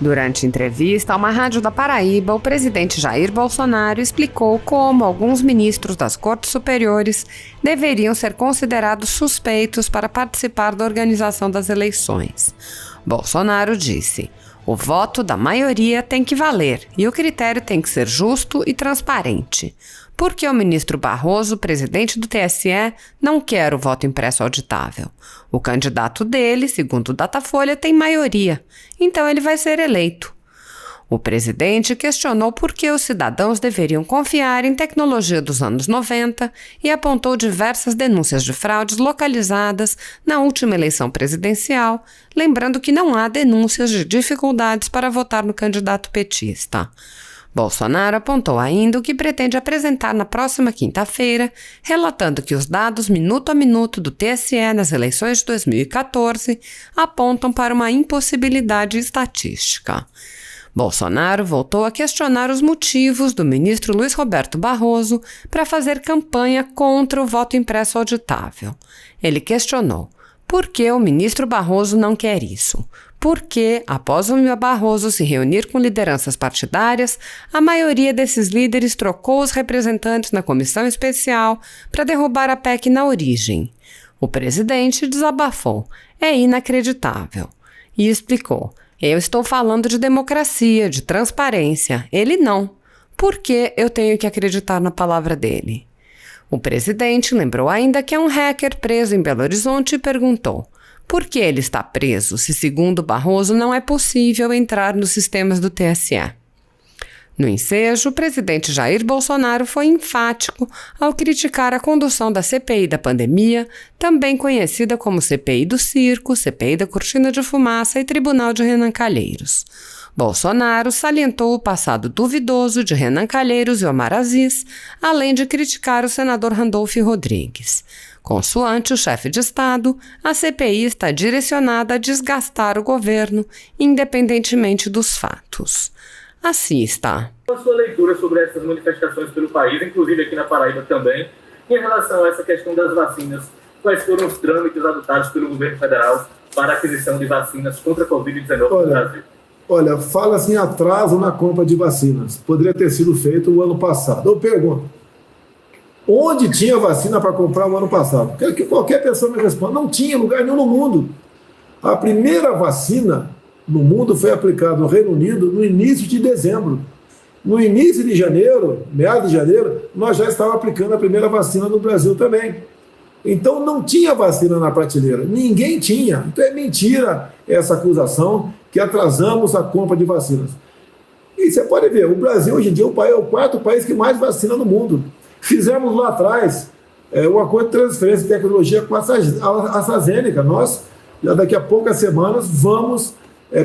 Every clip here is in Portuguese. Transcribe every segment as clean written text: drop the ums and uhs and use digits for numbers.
Durante entrevista a uma rádio da Paraíba, o presidente Jair Bolsonaro explicou como alguns ministros das Cortes Superiores deveriam ser considerados suspeitos para participar da organização das eleições. Bolsonaro disse: "O voto da maioria tem que valer e o critério tem que ser justo e transparente. Porque o ministro Barroso, presidente do TSE, não quer o voto impresso auditável. O candidato dele, segundo o Datafolha, tem maioria, então ele vai ser eleito." O presidente questionou por que os cidadãos deveriam confiar em tecnologia dos anos 90 e apontou diversas denúncias de fraudes localizadas na última eleição presidencial, lembrando que não há denúncias de dificuldades para votar no candidato petista. Bolsonaro apontou ainda o que pretende apresentar na próxima quinta-feira, relatando que os dados minuto a minuto do TSE nas eleições de 2014 apontam para uma impossibilidade estatística. Bolsonaro voltou a questionar os motivos do ministro Luiz Roberto Barroso para fazer campanha contra o voto impresso auditável. Ele questionou: por que o ministro Barroso não quer isso? Por que, após o Barroso se reunir com lideranças partidárias, a maioria desses líderes trocou os representantes na comissão especial para derrubar a PEC na origem? O presidente desabafou: é inacreditável. E explicou: eu estou falando de democracia, de transparência. Ele não. Por que eu tenho que acreditar na palavra dele? O presidente lembrou ainda que é um hacker preso em Belo Horizonte e perguntou: por que ele está preso se, segundo Barroso, não é possível entrar nos sistemas do TSE? No ensejo, o presidente Jair Bolsonaro foi enfático ao criticar a condução da CPI da pandemia, também conhecida como CPI do Circo, CPI da Cortina de Fumaça e Tribunal de Renan Calheiros. Bolsonaro salientou o passado duvidoso de Renan Calheiros e Omar Aziz, além de criticar o senador Randolfo Rodrigues. Consoante o chefe de Estado, a CPI está direcionada a desgastar o governo, independentemente dos fatos. Assista. A sua leitura sobre essas manifestações pelo país, inclusive aqui na Paraíba também, em relação a essa questão das vacinas, quais foram os trâmites adotados pelo governo federal para a aquisição de vacinas contra a Covid-19 no Brasil? Olha, fala-se em atraso na compra de vacinas. Poderia ter sido feito o ano passado. Eu pergunto, onde tinha vacina para comprar o ano passado? Quero que qualquer pessoa me responda. Não tinha lugar nenhum no mundo. A primeira vacina no mundo foi aplicada no Reino Unido no início de dezembro. No início de janeiro, meados de janeiro, nós já estávamos aplicando a primeira vacina no Brasil também. Então não tinha vacina na prateleira, ninguém tinha. Então é mentira essa acusação que atrasamos a compra de vacinas. E você pode ver, o Brasil hoje em dia é o quarto país que mais vacina no mundo. Fizemos lá atrás o acordo de transferência de tecnologia com a AstraZeneca. Nós, já daqui a poucas semanas, vamos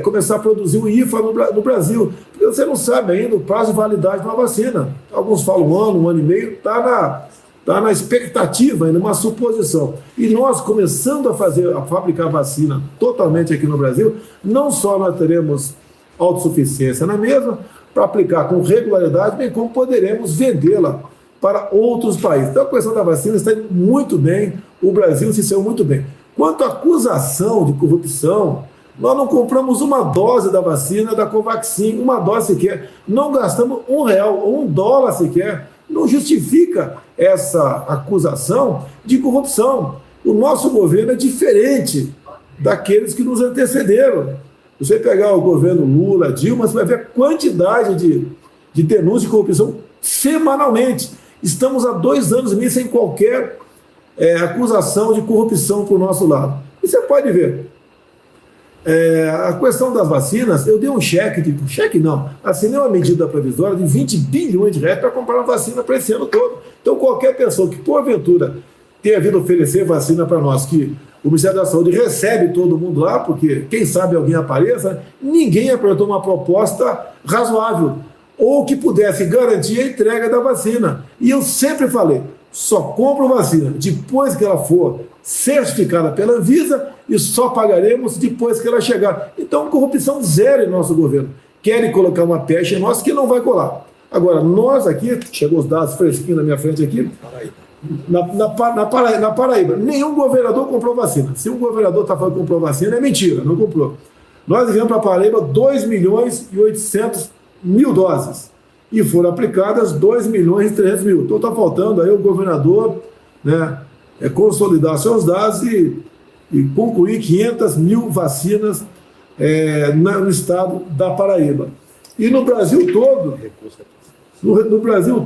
começar a produzir o IFA no Brasil. Porque você não sabe ainda o prazo de validade de uma vacina. Alguns falam um ano e meio, está na expectativa, numa suposição. E nós, começando a fabricar vacina totalmente aqui no Brasil, não só nós teremos autossuficiência na mesma, para aplicar com regularidade, bem como poderemos vendê-la para outros países. Então a questão da vacina está indo muito bem, o Brasil se saiu muito bem. Quanto à acusação de corrupção, nós não compramos uma dose da vacina da Covaxin, uma dose sequer, não gastamos R$1 ou $1 sequer. Não justifica essa acusação de corrupção. O nosso governo é diferente daqueles que nos antecederam. Se você pegar o governo Lula, Dilma, você vai ver a quantidade de denúncias de corrupção semanalmente. Estamos há 2 anos e meio sem qualquer acusação de corrupção para o nosso lado. E você pode ver, a questão das vacinas, eu dei um assinei uma medida provisória de R$20 bilhões para comprar uma vacina para esse ano todo. Então qualquer pessoa que porventura tenha vindo oferecer vacina para nós, que o Ministério da Saúde recebe todo mundo lá, porque quem sabe alguém apareça, ninguém apresentou uma proposta razoável, ou que pudesse garantir a entrega da vacina. E eu sempre falei, só compro vacina depois que ela for certificada pela Anvisa e só pagaremos depois que ela chegar. Então, corrupção zero em nosso governo. Querem colocar uma pecha em nós que não vai colar. Agora, nós aqui, chegou os dados fresquinhos na minha frente aqui, na Paraíba, nenhum governador comprou vacina. Se um governador está falando que comprou vacina, é mentira, não comprou. Nós enviamos para a Paraíba 2.800.000 doses e foram aplicadas 2.300.000. Então está faltando aí o governador, né, consolidar seus dados e concluir 500.000 vacinas no estado da Paraíba. E no Brasil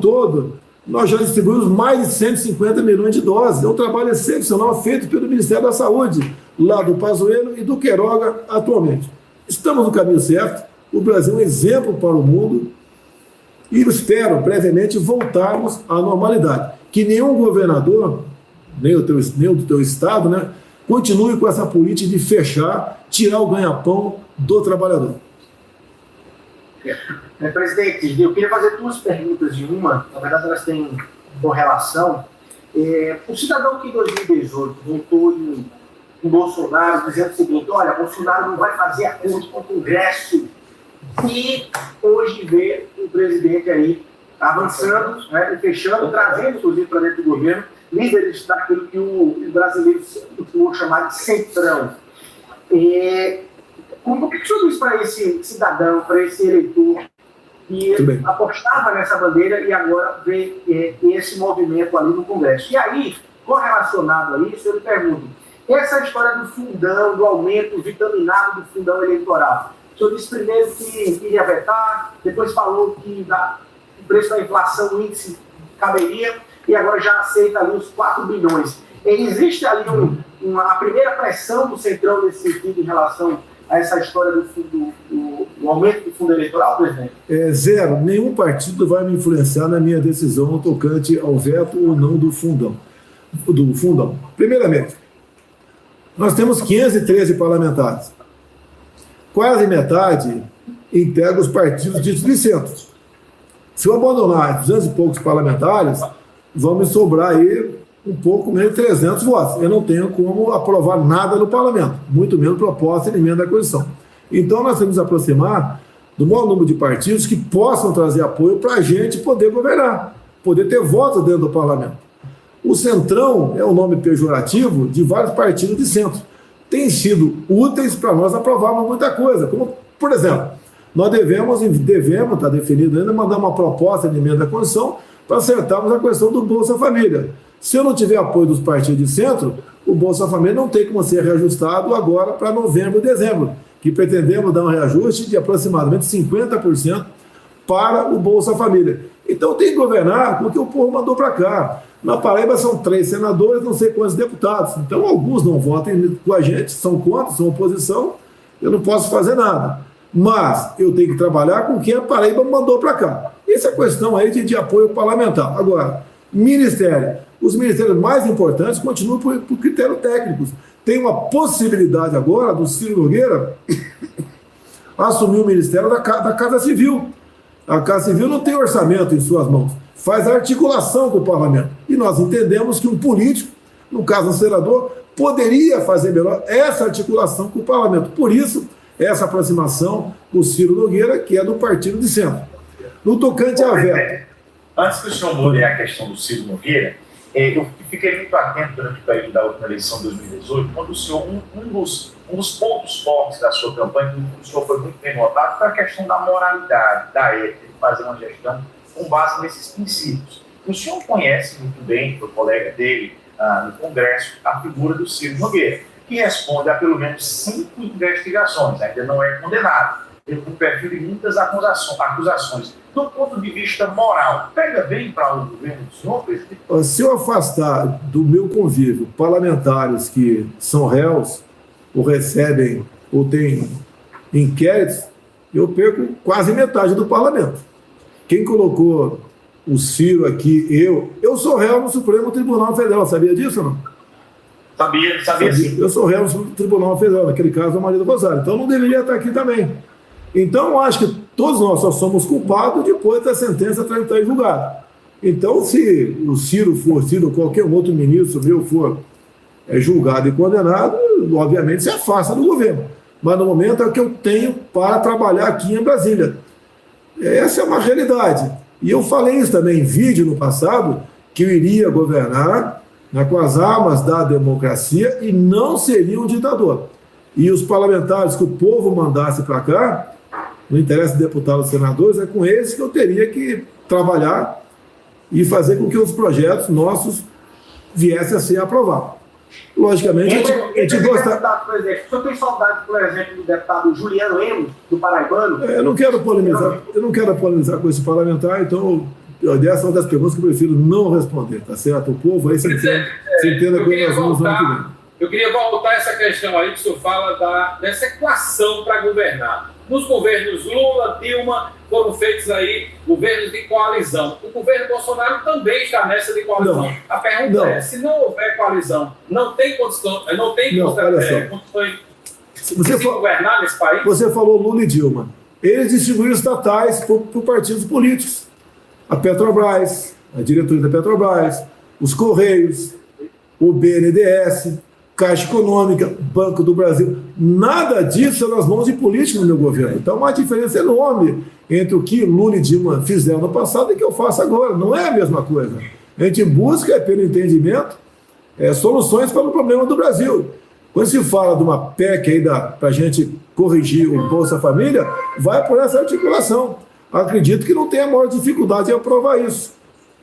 todo, nós já distribuímos mais de 150 milhões de doses. É um trabalho excepcional feito pelo Ministério da Saúde, lá do Pazuello e do Queiroga atualmente. Estamos no caminho certo, o Brasil é um exemplo para o mundo e espero brevemente voltarmos à normalidade. Que nenhum governador, nem o do teu estado, né, continue com essa política de fechar, tirar o ganha-pão do trabalhador. Presidente, eu queria fazer duas perguntas de uma, na verdade elas têm correlação. O cidadão que em 2018 votou em Bolsonaro dizendo o seguinte: olha, Bolsonaro não vai fazer acordo com o Congresso, e hoje vê o presidente aí avançando, né, e fechando, trazendo inclusive para dentro do governo líderes daquilo que o brasileiro costumou chamar de centrão. Como que o senhor diz para esse cidadão, para esse eleitor que apostava nessa bandeira e agora vê esse movimento ali no Congresso? E aí, correlacionado a isso, eu lhe pergunto, essa história do fundão, do aumento vitaminado do fundão eleitoral, o senhor disse primeiro que iria vetar, depois falou que o preço da inflação, o índice caberia, e agora já aceita ali os 4 bilhões. Existe ali a primeira pressão do Centrão nesse sentido em relação a essa história do aumento do fundo eleitoral, presidente? Zero. Nenhum partido vai me influenciar na minha decisão no tocante ao veto ou não do fundão. Primeiramente, nós temos 513 parlamentares. Quase metade integra os partidos ditos de centro. Se eu abandonar 200 e poucos parlamentares, vão me sobrar aí um pouco menos de 300 votos. Eu não tenho como aprovar nada no parlamento, muito menos proposta de emenda da Constituição. Então nós temos que nos aproximar do maior número de partidos que possam trazer apoio para a gente poder governar, poder ter votos dentro do parlamento. O Centrão é um nome pejorativo de vários partidos de centro. Tem sido úteis para nós aprovarmos muita coisa, como, por exemplo, nós devemos, está definido ainda, mandar uma proposta de emenda da Constituição para acertarmos a questão do Bolsa Família. Se eu não tiver apoio dos partidos de centro, o Bolsa Família não tem como ser reajustado agora para novembro e dezembro, que pretendemos dar um reajuste de aproximadamente 50% para o Bolsa Família. Então tem que governar com o que o povo mandou para cá. Na Paraíba são 3 senadores, não sei quantos deputados. Então alguns não votam com a gente, são contra, são oposição, eu não posso fazer nada. Mas eu tenho que trabalhar com quem a Paraíba mandou para cá. Essa é a questão aí de apoio parlamentar. Agora, ministério. Os ministérios mais importantes continuam por critérios técnicos. Tem uma possibilidade agora do Ciro Nogueira assumir o ministério da Casa Civil. A Casa Civil não tem orçamento em suas mãos, faz a articulação com o parlamento. E nós entendemos que um político, no caso um senador, poderia fazer melhor essa articulação com o parlamento. Por isso, essa aproximação com o Ciro Nogueira, que é do partido de centro. No tocante à veto. Antes que o senhor mude a questão do Ciro Nogueira, eu fiquei muito atento durante o período da última eleição de 2018, quando o senhor, um dos pontos fortes da sua campanha, que o senhor foi muito bem notado, foi a questão da moralidade, da ética, de fazer uma gestão com base nesses princípios. O senhor conhece muito bem, foi colega dele no Congresso, a figura do Ciro Nogueira, que responde a pelo menos 5 investigações, ainda não é condenado. Ele com perfil de muitas acusações. Do ponto de vista moral, pega bem para o governo do senhor, presidente? Se eu afastar do meu convívio parlamentares que são réus, ou recebem, ou têm inquéritos, eu perco quase metade do parlamento. Quem colocou o Ciro aqui, eu sou réu no Supremo Tribunal Federal, sabia disso ou não? Sabia sim. Eu sou réu no Tribunal Federal, naquele caso, a Maria do Rosário. Então, não deveria estar aqui também. Então, eu acho que todos nós só somos culpados depois da sentença transitar em julgado. Então, se o Ciro ou qualquer outro ministro meu for julgado e condenado, obviamente se afasta do governo. Mas, no momento, é o que eu tenho para trabalhar aqui em Brasília. Essa é uma realidade. E eu falei isso também em vídeo no passado, que eu iria governar com as armas da democracia e não seria um ditador. e os parlamentares que o povo mandasse para cá, no interesse de deputados e senadores, é com eles que eu teria que trabalhar e fazer com que os projetos nossos viessem a ser aprovados. Logicamente, a gente gosta... Por exemplo, o senhor tem saudade, por exemplo, do deputado Juliano Lemos, do Paraibano? Eu não quero polemizar com esse parlamentar, então essa é uma das perguntas que eu prefiro não responder, tá certo? O povo aí se entenda que nós vamos no ano que vem. Eu queria voltar a essa questão aí que o senhor fala dessa equação para governar. Nos governos Lula, Dilma, foram feitos aí governos de coalizão. O governo Bolsonaro também está nessa de coalizão. Não, a pergunta é, se não houver coalizão, não tem condições de governar nesse país? Você falou Lula e Dilma. Eles distribuíram estatais por partidos políticos. A Petrobras, a diretoria da Petrobras, os Correios, o BNDES, Caixa Econômica, Banco do Brasil, nada disso é nas mãos de políticos no meu governo. Então, uma diferença enorme entre o que Lula e Dilma fizeram no passado e o que eu faço agora. Não é a mesma coisa. A gente busca, pelo entendimento, soluções para o problema do Brasil. Quando se fala de uma PEC aí para a gente corrigir o Bolsa Família, vai por essa articulação. Acredito que não tem a maior dificuldade em aprovar isso.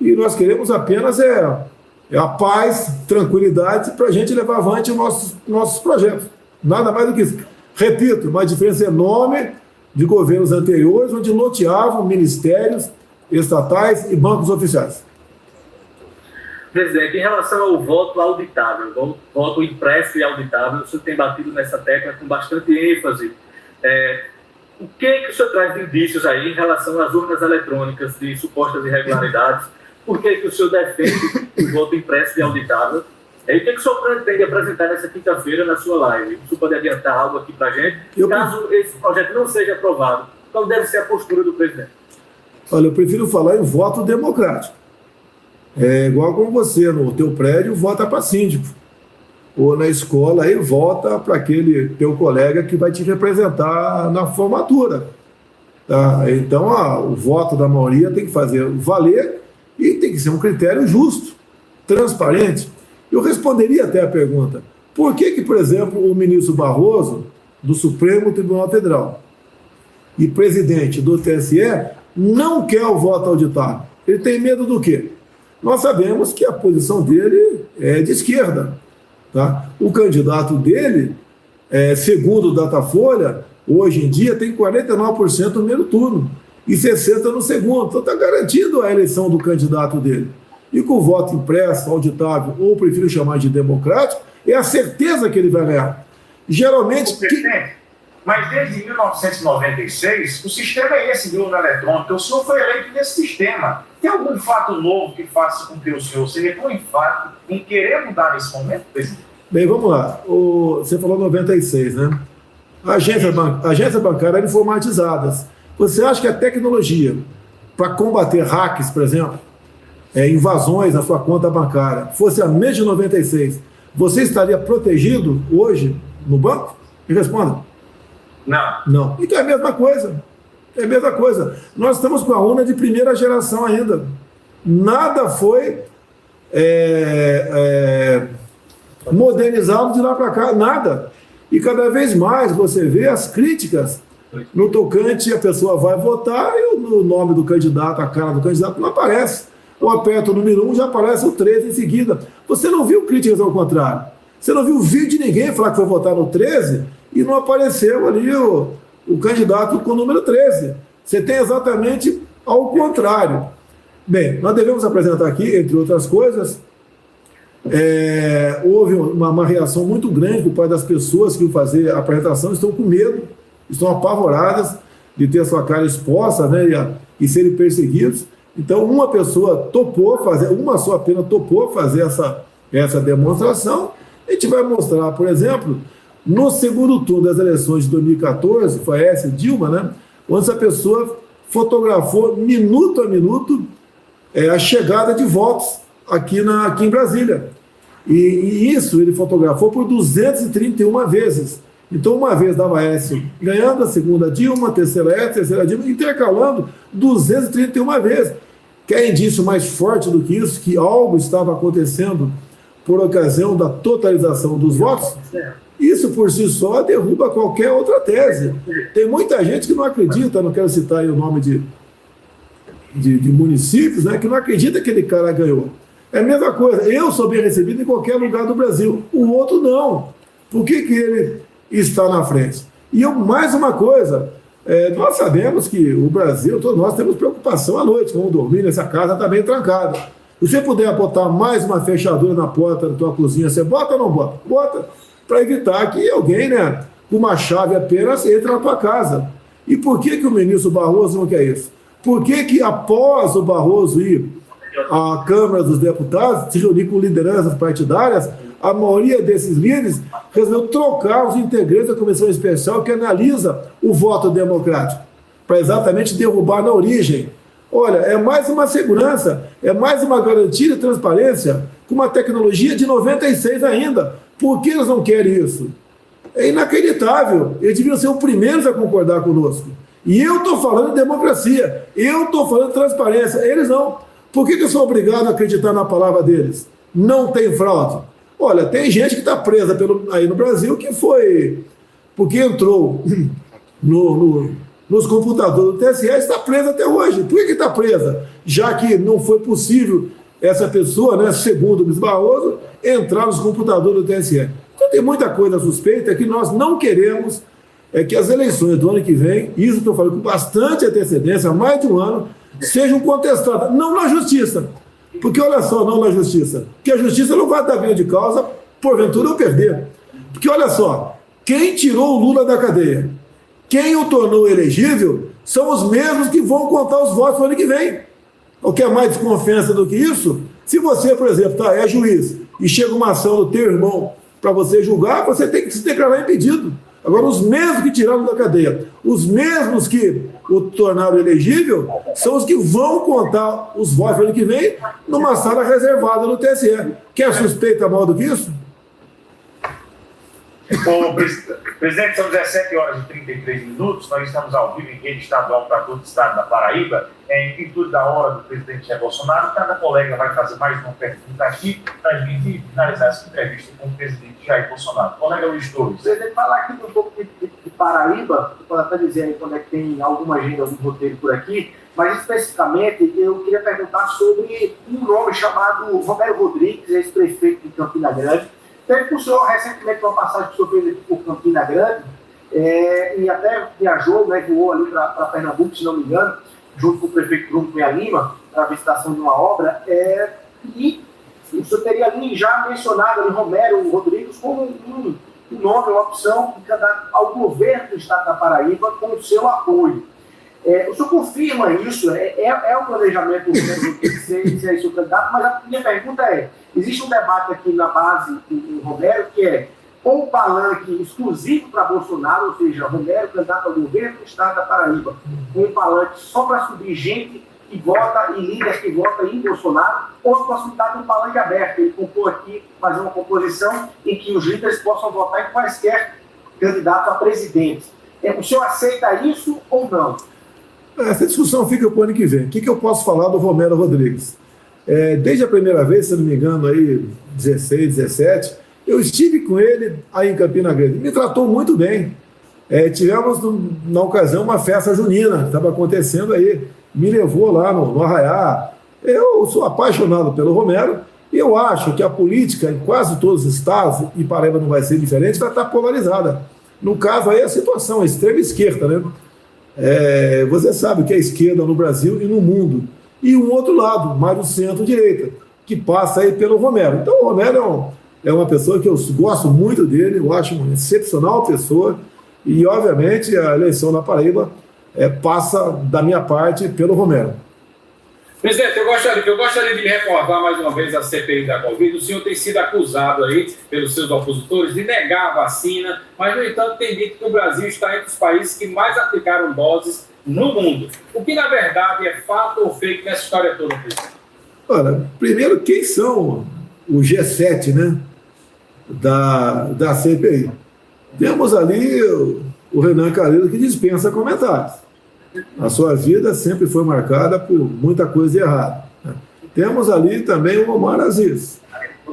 E nós queremos apenas a paz, tranquilidade, para a gente levar avante os nossos projetos. Nada mais do que isso. Repito, uma diferença enorme de governos anteriores, onde loteavam ministérios estatais e bancos oficiais. Presidente, em relação ao voto auditável, voto impresso e auditável, o senhor tem batido nessa tecla com bastante ênfase. O que o senhor traz de indícios aí em relação às urnas eletrônicas de supostas irregularidades? Por que o senhor defende o voto impresso e auditável? E o que o senhor pretende apresentar nessa quinta-feira na sua live? O senhor pode adiantar algo aqui para a gente? Caso esse projeto não seja aprovado, qual deve ser a postura do presidente? Olha, eu prefiro falar em voto democrático. É igual como você, no teu prédio, vota para síndico. Ou na escola, aí vota para aquele teu colega que vai te representar na formatura. Tá? Então, o voto da maioria tem que fazer valer e tem que ser um critério justo, transparente. Eu responderia até a pergunta, por que, por exemplo, o ministro Barroso, do Supremo Tribunal Federal, e presidente do TSE, não quer o voto auditável? Ele tem medo do quê? Nós sabemos que a posição dele é de esquerda. Tá? O candidato dele, segundo o Datafolha, hoje em dia tem 49% no primeiro turno e 60% no segundo. Então está garantido a eleição do candidato dele. E com o voto impresso, auditável, ou prefiro chamar de democrático, é a certeza que ele vai ganhar. Geralmente... Mas desde 1996, o sistema é esse de urna eletrônica. O senhor foi eleito nesse sistema. Tem algum fato novo que faça com que o senhor seja tão enfático em querer mudar nesse momento, presidente? Bem, vamos lá. Você falou 96, né? Agências bancárias eram informatizadas. Você acha que a tecnologia para combater hacks, por exemplo, invasões na sua conta bancária, fosse a mesma de 96, você estaria protegido hoje no banco? Me responda. Não. Então é a mesma coisa. É a mesma coisa. Nós estamos com a urna de primeira geração ainda. Nada foi modernizado de lá para cá. Nada. E cada vez mais você vê as críticas no tocante, a pessoa vai votar e o nome do candidato, a cara do candidato não aparece. Ou aperta o número 1, já aparece o 13 em seguida. Você não viu críticas ao contrário. Você não viu vídeo de ninguém falar que foi votar no 13 e não apareceu ali o candidato com o número 13. Você tem exatamente ao contrário. Bem, nós devemos apresentar aqui, entre outras coisas, houve uma reação muito grande por parte das pessoas que iam fazer a apresentação, estão com medo, estão apavoradas de ter a sua cara exposta, né, e serem perseguidos. Então, uma pessoa topou fazer, uma só apenas topou fazer essa demonstração. A gente vai mostrar, por exemplo, no segundo turno das eleições de 2014, foi essa, Dilma, né? Onde essa pessoa fotografou minuto a minuto a chegada de votos aqui em Brasília. E isso ele fotografou por 231 vezes. Então, uma vez dava Aécio ganhando, a segunda Dilma, a terceira Aécio, a terceira Dilma, intercalando 231 vezes. Quer indício mais forte do que isso, que algo estava acontecendo por ocasião da totalização dos votos, isso por si só derruba qualquer outra tese. Tem muita gente que não acredita, não quero citar aí o nome de municípios, né, que não acredita que aquele cara ganhou. É a mesma coisa, eu sou bem recebido em qualquer lugar do Brasil, o outro não. Por que ele está na frente? E mais uma coisa, nós sabemos que o Brasil, todos nós temos preocupação à noite, vamos dormir nessa casa, está bem trancada. Se você puder botar mais uma fechadura na porta da tua cozinha, você bota ou não bota? Bota, para evitar que alguém, né, com uma chave apenas, entre na tua casa. E por que o ministro Barroso não quer isso? Por que após o Barroso ir à Câmara dos Deputados, se reunir com lideranças partidárias, a maioria desses líderes resolveu trocar os integrantes da comissão especial que analisa o voto democrático, para exatamente derrubar na origem? Olha, é mais uma segurança, é mais uma garantia de transparência, com uma tecnologia de 96 ainda. Por que eles não querem isso? É inacreditável. Eles deviam ser os primeiros a concordar conosco. E eu estou falando de democracia, eu estou falando de transparência, eles não. Por que eu sou obrigado a acreditar na palavra deles? Não tem fraude. Olha, tem gente que está presa aí no Brasil que foi, porque entrou nos computadores do TSE, está presa até hoje. Por que está presa? Já que não foi possível essa pessoa, né, segundo o Luiz Barroso, entrar nos computadores do TSE. Então tem muita coisa suspeita que nós não queremos que as eleições do ano que vem, isso estou falando com bastante antecedência, há mais de um ano, sejam contestadas, não na justiça. Porque, olha só, não na justiça. Porque a justiça não vai dar via de causa, porventura eu perder. Porque, olha só, quem tirou o Lula da cadeia, quem o tornou elegível, são os mesmos que vão contar os votos no ano que vem. O que é mais desconfiança do que isso? Se você, por exemplo, é juiz e chega uma ação do teu irmão para você julgar, você tem que se declarar impedido. Agora, os mesmos que tiraram da cadeia, os mesmos que o tornaram elegível, são os que vão contar os votos no ano que vem numa sala reservada no TSE. Quer suspeita mal do que isso? Bom, presidente, são 17 horas e 33 minutos. Nós estamos ao vivo em rede estadual para todo o estado da Paraíba. Em virtude da hora do presidente Jair Bolsonaro, cada colega vai fazer mais uma pergunta aqui para a gente finalizar essa entrevista com o presidente Jair Bolsonaro. Colega Luiz Torres. Presidente, falar aqui um pouco de Paraíba, pode até dizer aí quando é que tem alguma agenda, algum roteiro por aqui, mas especificamente eu queria perguntar sobre um nome chamado Romero Rodrigues, ex-prefeito de Campina Grande. Teve com o senhor recentemente uma passagem que o senhor fez aqui por Campina Grande, e até viajou, né, voou ali para Pernambuco, se não me engano, junto com o prefeito Bruno Cunha Lima, para a visitação de uma obra, e o senhor teria ali já mencionado ali Romero Rodrigues como um nome, uma opção ao governo do estado da Paraíba com o seu apoio. O senhor confirma isso? É um planejamento de ser seu candidato, mas a minha pergunta existe um debate aqui na base do Romero, que é ou um palanque exclusivo para Bolsonaro, ou seja, Romero candidato ao governo do estado da Paraíba, um palanque só para subir gente que vota e líderes que votam em Bolsonaro, ou a possibilidade de um palanque aberto, ele compor aqui, fazer uma composição em que os líderes possam votar em quaisquer candidato a presidente. O senhor aceita isso ou não? Essa discussão fica para o ano que vem. O que eu posso falar do Romero Rodrigues? Desde a primeira vez, se não me engano, aí, 16, 17, eu estive com ele aí em Campina Grande. Me tratou muito bem. Tivemos, na ocasião, uma festa junina que estava acontecendo aí. Me levou lá no Arraiá. Eu sou apaixonado pelo Romero e eu acho que a política em quase todos os estados, e Paraíba não vai ser diferente, vai estar polarizada. No caso aí, a situação, a extrema esquerda, né? Você sabe que é a esquerda no Brasil e no mundo. E um outro lado, mais o centro-direita, que passa aí pelo Romero. Então, o Romero é uma pessoa que eu gosto muito dele, eu acho uma excepcional pessoa, e, obviamente, a eleição na Paraíba passa, da minha parte, pelo Romero. Presidente, eu gostaria de recordar mais uma vez a CPI da Covid. O senhor tem sido acusado aí pelos seus opositores de negar a vacina, mas, no entanto, tem dito que o Brasil está entre os países que mais aplicaram doses no mundo. O que, na verdade, é fato ou fake nessa história toda, presidente? Olha, primeiro, quem são o G7, né, da CPI? Temos ali o Renan Calheiros, que dispensa comentários. A sua vida sempre foi marcada por muita coisa errada. Temos ali também o Omar Aziz.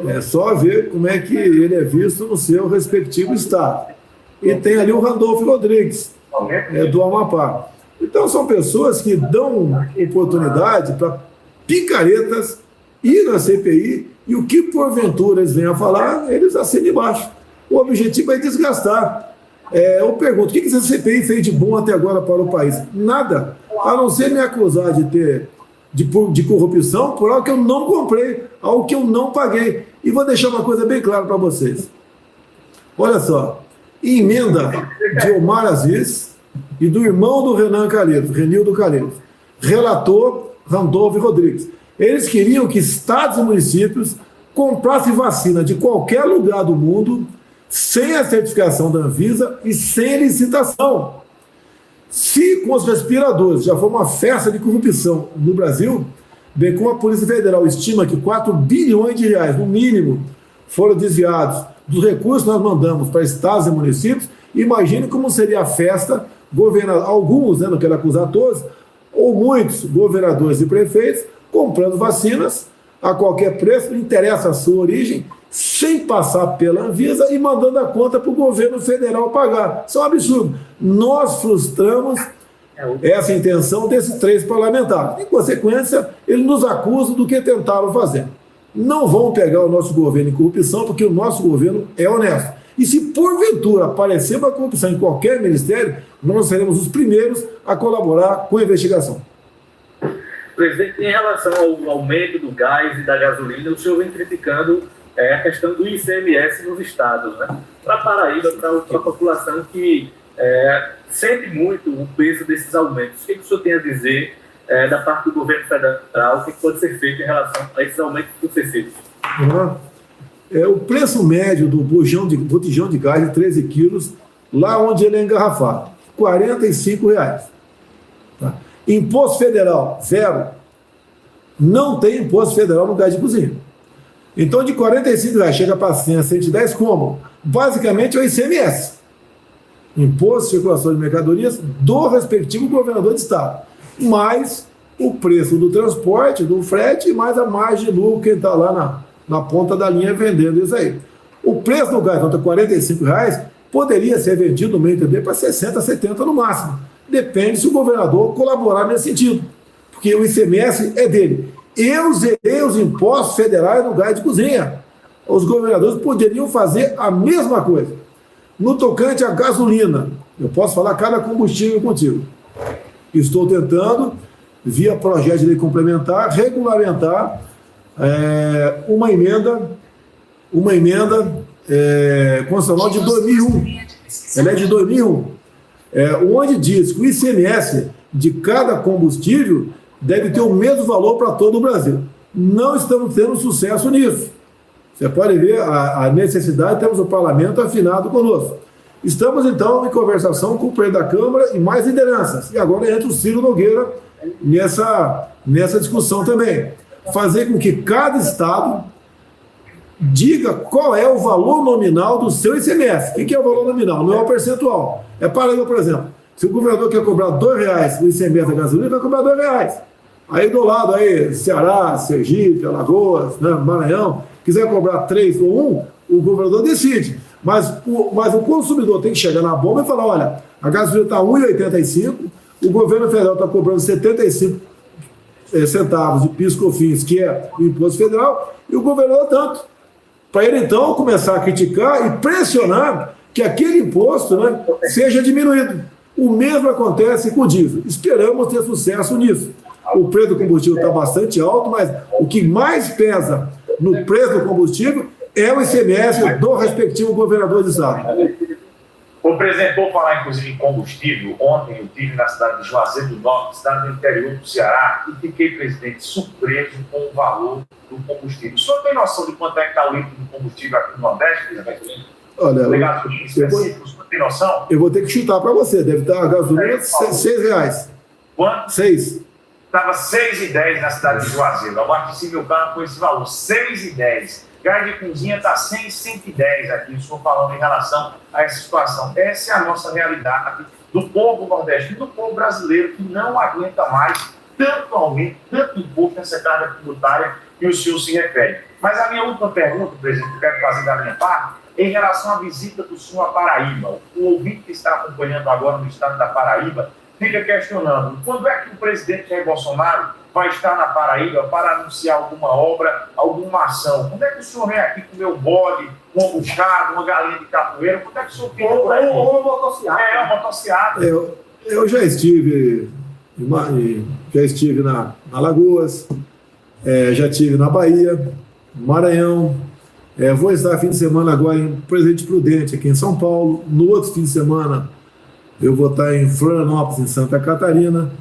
É só ver como é que ele é visto no seu respectivo estado. E tem ali o Randolfo Rodrigues, do Amapá. Então, são pessoas que dão oportunidade para picaretas ir na CPI e o que porventura eles venham a falar, eles assinam embaixo. O objetivo é desgastar. Eu pergunto, o que essa CPI fez de bom até agora para o país? Nada, a não ser me acusar de corrupção por algo que eu não comprei, algo que eu não paguei. E vou deixar uma coisa bem clara para vocês. Olha só, emenda de Omar Aziz e do irmão do Renan Calheiros, Renildo Calheiros, relator Randolfo Rodrigues. Eles queriam que estados e municípios comprassem vacina de qualquer lugar do mundo sem a certificação da Anvisa e sem licitação. Se com os respiradores já foi uma festa de corrupção no Brasil, bem como a Polícia Federal estima que 4 bilhões de reais, no mínimo, foram desviados dos recursos que nós mandamos para estados e municípios, imagine como seria a festa, alguns, não quero acusar todos, ou muitos governadores e prefeitos comprando vacinas a qualquer preço, não interessa a sua origem, sem passar pela Anvisa e mandando a conta para o governo federal pagar. Isso é um absurdo. Nós frustramos essa intenção desses 3 parlamentares. Em consequência, eles nos acusam do que tentaram fazer. Não vão pegar o nosso governo em corrupção, porque o nosso governo é honesto. E se porventura aparecer uma corrupção em qualquer ministério, nós seremos os primeiros a colaborar com a investigação. Presidente, em relação ao aumento do gás e da gasolina, o senhor vem criticando a questão do ICMS nos estados, né? Para a Paraíba, para a população que sente muito o peso desses aumentos. O que o senhor tem a dizer da parte do governo federal, o que pode ser feito em relação a esses aumentos que vão ser feitos? O preço médio do botijão de gás de 13 quilos, lá onde ele é engarrafado, R$ 45,00. Tá? Imposto federal, 0. Não tem imposto federal no gás de cozinha. Então, de R$ 45,00 chega para 100, 110 como? Basicamente é o ICMS. Imposto de Circulação de Mercadorias do respectivo governador de estado. Mais o preço do transporte, do frete, mais a margem de lucro quem está lá na ponta da linha vendendo isso aí. O preço do gás, então, R$ 45,00, poderia ser vendido, no meu entender, para 60, 70 no máximo. Depende se o governador colaborar nesse sentido. Porque o ICMS é dele. Eu zerei os impostos federais no gás de cozinha. Os governadores poderiam fazer a mesma coisa. No tocante à gasolina, eu posso falar cada combustível contigo. Estou tentando, via projeto de lei complementar, regulamentar uma emenda constitucional de 2001. Ela é de 2001. Onde diz que o ICMS de cada combustível deve ter o mesmo valor para todo o Brasil. Não estamos tendo sucesso nisso. Você pode ver a necessidade, temos o parlamento afinado conosco. Estamos, então, em conversação com o presidente da Câmara e mais lideranças. E agora entra o Ciro Nogueira nessa discussão também. Fazer com que cada estado diga qual é o valor nominal do seu ICMS. O que é o valor nominal? Não é o percentual. Paraíba, por exemplo. Se o governador quer cobrar R$2 no ICMS da gasolina, vai cobrar R$2. Aí do lado, Ceará, Sergipe, Alagoas, Maranhão, quiser cobrar 3 ou 1, o governador decide. Mas o consumidor tem que chegar na bomba e falar, olha, a gasolina está R$1,85, o governo federal está cobrando 75 centavos de PIS/COFINS, que é o imposto federal, e o governador tanto. Para ele, então, começar a criticar e pressionar que aquele imposto seja diminuído. O mesmo acontece com o diesel. Esperamos ter sucesso nisso. O preço do combustível está bastante alto, mas o que mais pesa no preço do combustível é o ICMS do respectivo governador de estado. O presidente, vou falar inclusive em combustível. Ontem eu estive na cidade de Juazeiro do Norte, cidade do interior do Ceará, e fiquei, presidente, surpreso com o valor do combustível. O senhor tem noção de quanto é que está o litro do combustível aqui no Nordeste, presidente? Olha, o senhor tem noção? Eu vou ter que chutar para você. Deve estar a gasolina R$6. Quanto? 6. Estava 6,10 na cidade de Juazeiro. Eu abasteci meu carro com esse valor, 6,10. Gás de cozinha está 100, 110 aqui. Estou falando em relação a essa situação. Essa é a nossa realidade do povo nordestino, do povo brasileiro, que não aguenta mais tanto aumento, tanto imposto nessa carga tributária que o senhor se refere. Mas a minha última pergunta, presidente, que eu quero fazer da minha parte, é em relação à visita do senhor à Paraíba. O ouvinte que está acompanhando agora no estado da Paraíba fica questionando quando é que o presidente Jair Bolsonaro vai estar na Paraíba para anunciar alguma obra, alguma ação. Quando é que o senhor vem aqui comer um bode, uma buchada, uma galinha de capoeira? Quando é que o senhor fica por aí? Ou uma motocicleta. Uma motocicleta. Eu já estive na Alagoas, já estive na Bahia, Maranhão, vou estar fim de semana agora em Presidente Prudente, aqui em São Paulo. No outro fim de semana eu vou estar em Florianópolis, em Santa Catarina.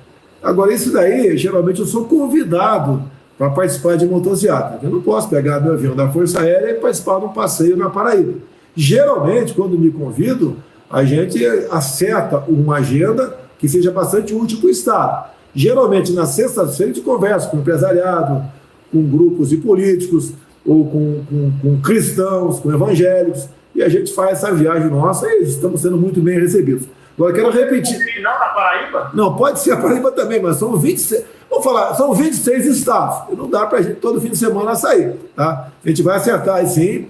Agora, isso daí, geralmente eu sou convidado para participar de motocicleta. Eu não posso pegar meu avião da Força Aérea e participar de um passeio na Paraíba. Geralmente, quando me convido, a gente acerta uma agenda que seja bastante útil para o Estado. Geralmente, na sexta-feira, a gente conversa com o empresariado, com grupos de políticos, ou com cristãos, com evangélicos, e a gente faz essa viagem nossa e estamos sendo muito bem recebidos. Agora, quero repetir. Não na Paraíba? Não, pode ser a Paraíba também, mas são 26. Vamos falar, são 26 estados. E não dá para a gente todo fim de semana sair. Tá? A gente vai acertar aí sim.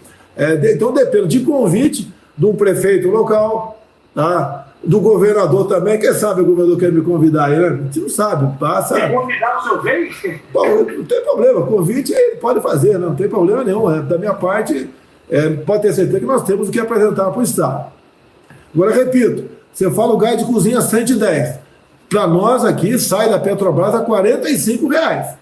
Então depende de convite de um prefeito local, tá? Do governador também. Quem sabe o governador quer me convidar aí, né? A gente não sabe. Passa. Quer convidar o seu vez? Bom, não tem problema. Convite ele pode fazer, não tem problema nenhum. Da minha parte, pode ter certeza que nós temos o que apresentar para o Estado. Agora, repito. Você fala o gás de cozinha 110. Para nós aqui, sai da Petrobras a R$45.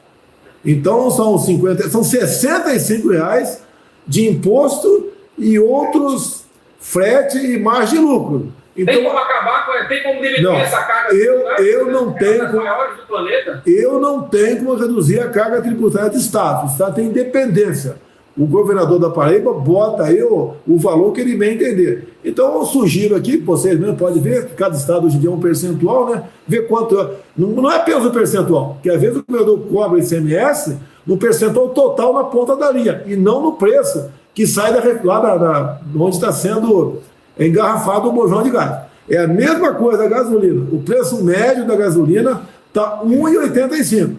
Então, são R$65 de imposto e outros frete e margem de lucro. Então, tem como acabar com... Tem como diminuir essa carga tributária? Eu não tenho como... maiores do planeta? Eu não tenho como reduzir a carga tributária do Estado. O Estado tem independência. O governador da Paraíba bota aí o valor que ele bem entender. Então, eu sugiro aqui, vocês mesmo podem ver, que cada estado hoje em dia é um percentual, né? Ver quanto... Não é apenas o percentual, porque às vezes o governador cobra ICMS no percentual total na ponta da linha, e não no preço que sai lá onde está sendo engarrafado o bojão de gás. É a mesma coisa a gasolina. O preço médio da gasolina está R$ 1,85.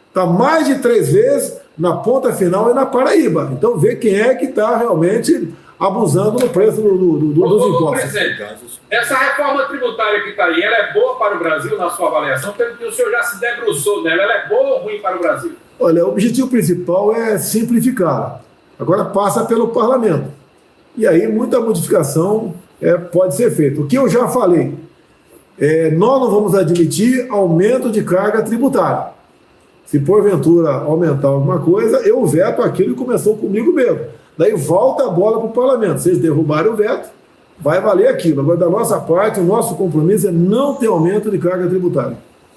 Está mais de 3 vezes na ponta final e na Paraíba. Então, vê quem é que está realmente abusando no preço dos impostos. Presidente, essa reforma tributária que está aí, ela é boa para o Brasil, na sua avaliação? Pelo que o senhor já se debruçou nela, ela é boa ou ruim para o Brasil? Olha, o objetivo principal é simplificar. Agora passa pelo parlamento. E aí, muita modificação pode ser feita. O que eu já falei, nós não vamos admitir aumento de carga tributária. Se porventura aumentar alguma coisa, eu veto aquilo que começou comigo mesmo. Daí volta a bola para o parlamento. Se eles derrubarem o veto, vai valer aquilo. Agora, da nossa parte, o nosso compromisso é não ter aumento de carga tributária.